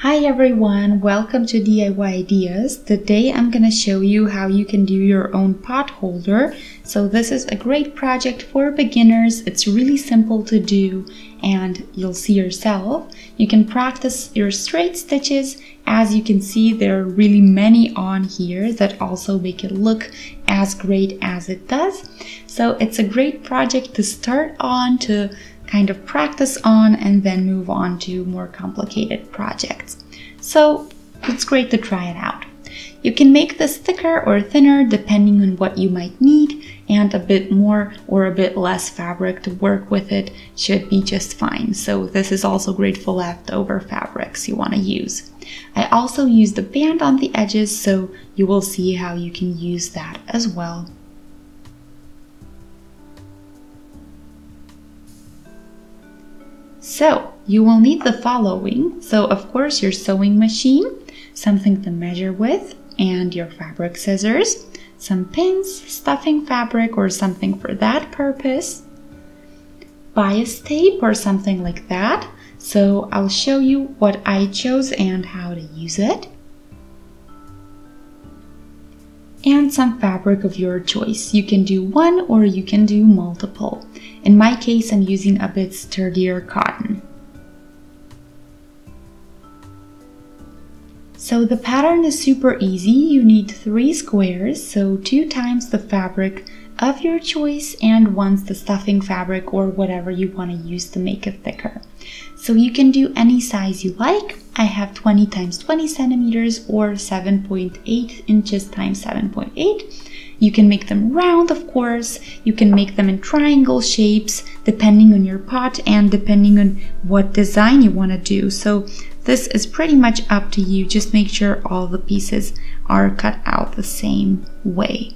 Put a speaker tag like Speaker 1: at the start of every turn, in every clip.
Speaker 1: Hi everyone, welcome to DIY Ideas. Today I'm going to show you how you can do your own pot holder. So this is a great project for beginners. It's really simple to do and you'll see yourself. You can practice your straight stitches. As you can see, there are really many on here that also make it look as great as it does. So it's a great project to start on, to kind of practice on, and then move on to more complicated projects. So it's great to try it out. You can make this thicker or thinner depending on what you might need, and a bit more or a bit less fabric to work with it should be just fine. So this is also great for leftover fabrics you want to use. I also used a band on the edges, so you will see how you can use that as well. So you will need the following. So of course your sewing machine, something to measure with, and your fabric scissors, some pins, stuffing fabric or something for that purpose, bias tape or something like that. So I'll show you what I chose and how to use it. And some fabric of your choice. You can do one or you can do multiple. In my case, I'm using a bit sturdier cotton. So the pattern is super easy. You need 3 squares, so 2 times the fabric of your choice and once the stuffing fabric or whatever you want to use to make it thicker. So you can do any size you like. I have 20 times 20 centimeters or 7.8 inches times 7.8. You can make them round, of course. You can make them in triangle shapes depending on your pot and depending on what design you want to do. So this is pretty much up to you. Just make sure all the pieces are cut out the same way.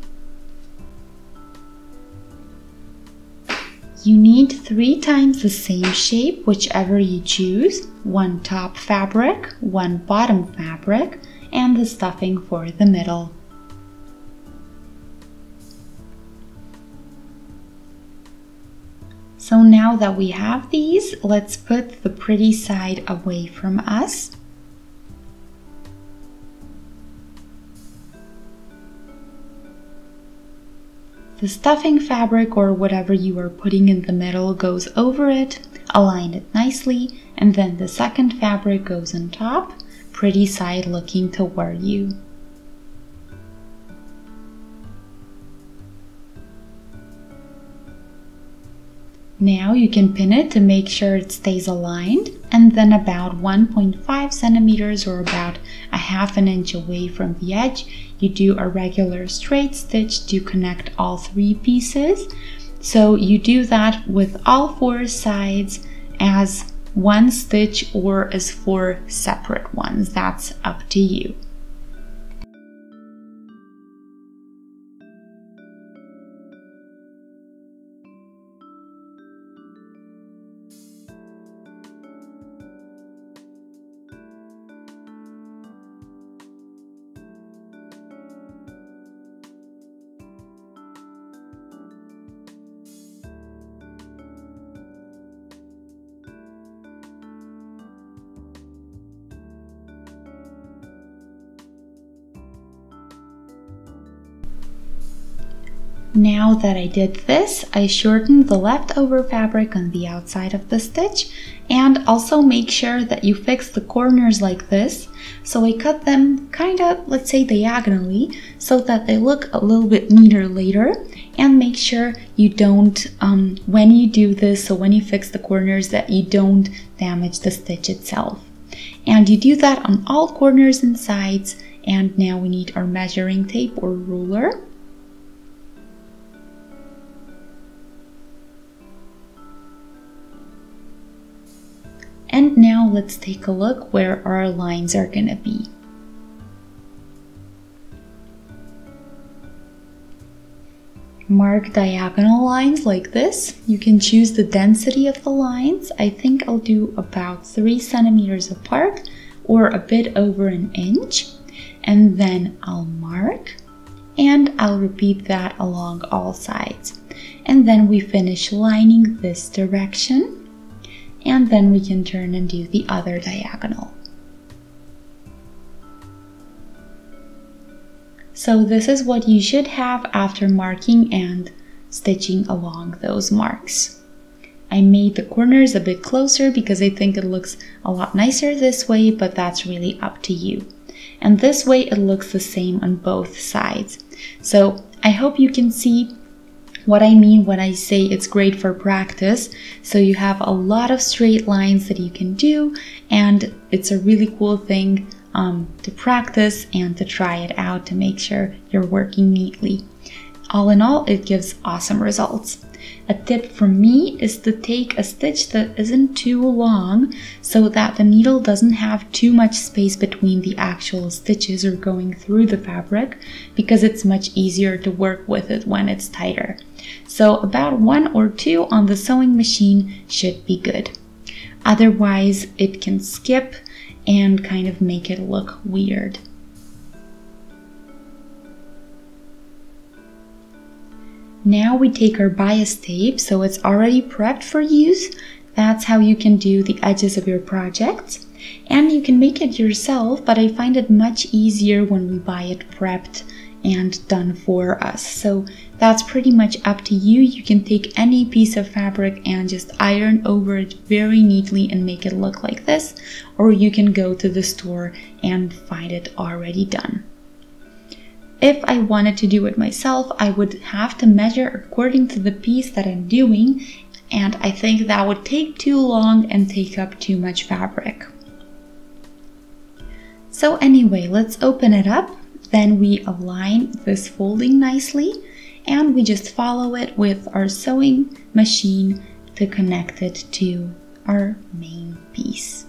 Speaker 1: You need 3 times the same shape, whichever you choose. 1 top fabric, 1 bottom fabric, and the stuffing for the middle. So now that we have these, let's put the pretty side away from us. The stuffing fabric or whatever you are putting in the middle goes over it, align it nicely, and then the second fabric goes on top, pretty side looking toward you. Now you can pin it to make sure it stays aligned, and then about 1.5 centimeters or about a half an inch away from the edge, you do a regular straight stitch to connect all 3 pieces. So you do that with all 4 sides as one stitch or as 4 separate ones. That's up to you. Now that I did this, I shortened the leftover fabric on the outside of the stitch, and also make sure that you fix the corners like this. So I cut them kind of, let's say, diagonally so that they look a little bit neater later, and make sure you don't, when you do this, so when you fix the corners, that you don't damage the stitch itself. And you do that on all corners and sides. And now we need our measuring tape or ruler. And now let's take a look where our lines are going to be. Mark diagonal lines like this. You can choose the density of the lines. I think I'll do about 3 centimeters apart or a bit over an inch. And then I'll mark, and I'll repeat that along all sides. And then we finish lining this direction. and then we can turn and do the other diagonal. So this is what you should have after marking and stitching along those marks. I made the corners a bit closer because I think it looks a lot nicer this way, but that's really up to you. And this way it looks the same on both sides. So I hope you can see what I mean when I say it's great for practice. So you have a lot of straight lines that you can do, and it's a really cool thing to practice and to try it out to make sure you're working neatly. All in all, it gives awesome results. A tip from me is to take a stitch that isn't too long so that the needle doesn't have too much space between the actual stitches or going through the fabric, because it's much easier to work with it when it's tighter. So about 1 or 2 on the sewing machine should be good. Otherwise, it can skip and kind of make it look weird. Now we take our bias tape, so it's already prepped for use. That's how you can do the edges of your projects. And you can make it yourself, but I find it much easier when we buy it prepped and done for us. So that's pretty much up to you. You can take any piece of fabric and just iron over it very neatly and make it look like this, or you can go to the store and find it already done. If I wanted to do it myself, I would have to measure according to the piece that I'm doing, and I think that would take too long and take up too much fabric. So anyway, let's open it up. Then we align this folding nicely, and we just follow it with our sewing machine to connect it to our main piece.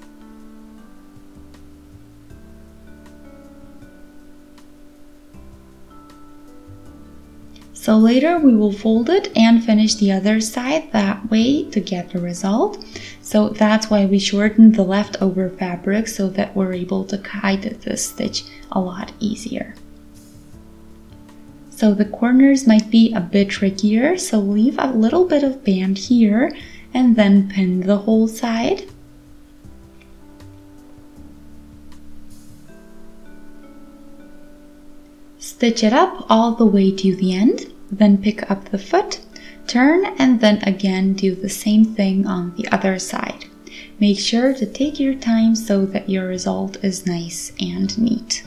Speaker 1: So later we will fold it and finish the other side that way to get the result. So that's why we shortened the leftover fabric, so that we're able to hide this stitch a lot easier. So the corners might be a bit trickier, so leave a little bit of band here and then pin the whole side. Stitch it up all the way to the end, then pick up the foot, turn, and then again do the same thing on the other side. Make sure to take your time so that your result is nice and neat.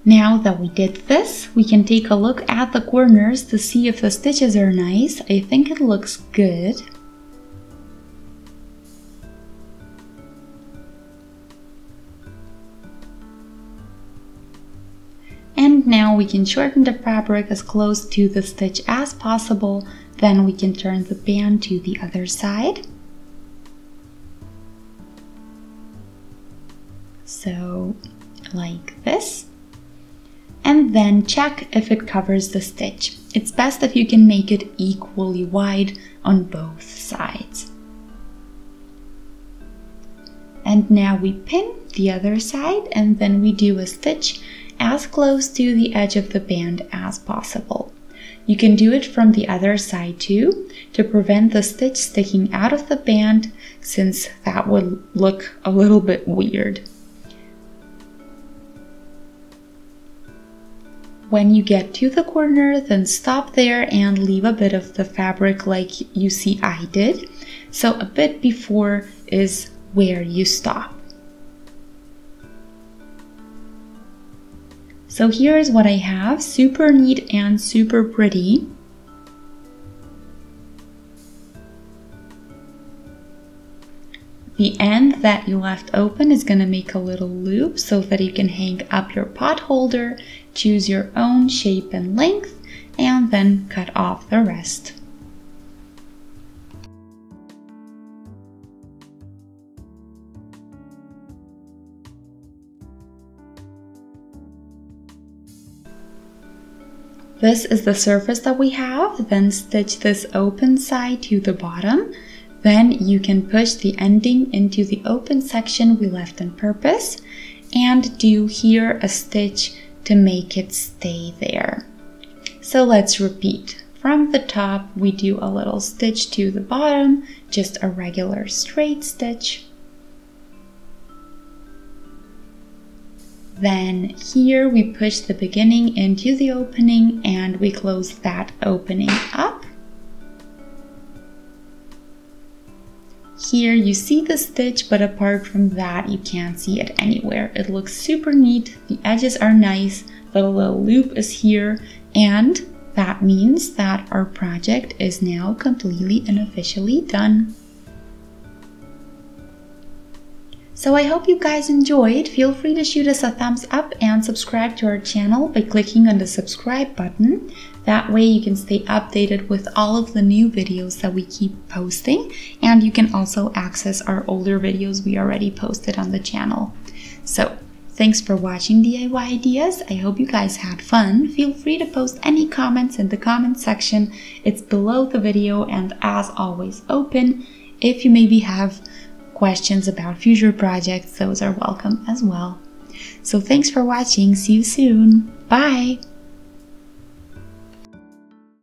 Speaker 1: Now that we did this, we can take a look at the corners to see if the stitches are nice. I think it looks good. And now we can shorten the fabric as close to the stitch as possible. Then we can turn the band to the other side. So, like this. And then check if it covers the stitch. It's best if you can make it equally wide on both sides. And now we pin the other side, and then we do a stitch as close to the edge of the band as possible. You can do it from the other side too, to prevent the stitch sticking out of the band, since that would look a little bit weird. When you get to the corner, then stop there and leave a bit of the fabric like you see I did. So a bit before is where you stop. So here's what I have, super neat and super pretty. The end that you left open is going to make a little loop so that you can hang up your pot holder, choose your own shape and length, and then cut off the rest. This is the surface that we have, then stitch this open side to the bottom. Then you can push the ending into the open section we left on purpose and do here a stitch to make it stay there. So let's repeat. From the top we do a little stitch to the bottom, just a regular straight stitch. Then here we push the beginning into the opening and we close that opening up. Here you see the stitch, but apart from that you can't see it anywhere. It looks super neat, the edges are nice, the little loop is here, and that means that our project is now completely and officially done. So I hope you guys enjoyed. Feel free to shoot us a thumbs up and subscribe to our channel by clicking on the subscribe button. That way you can stay updated with all of the new videos that we keep posting, and you can also access our older videos we already posted on the channel. So thanks for watching DIY Ideas. I hope you guys had fun. Feel free to post any comments in the comment section. It's below the video and as always open. If you maybe have questions about future projects, those are welcome as well. So thanks for watching. See you soon. Bye!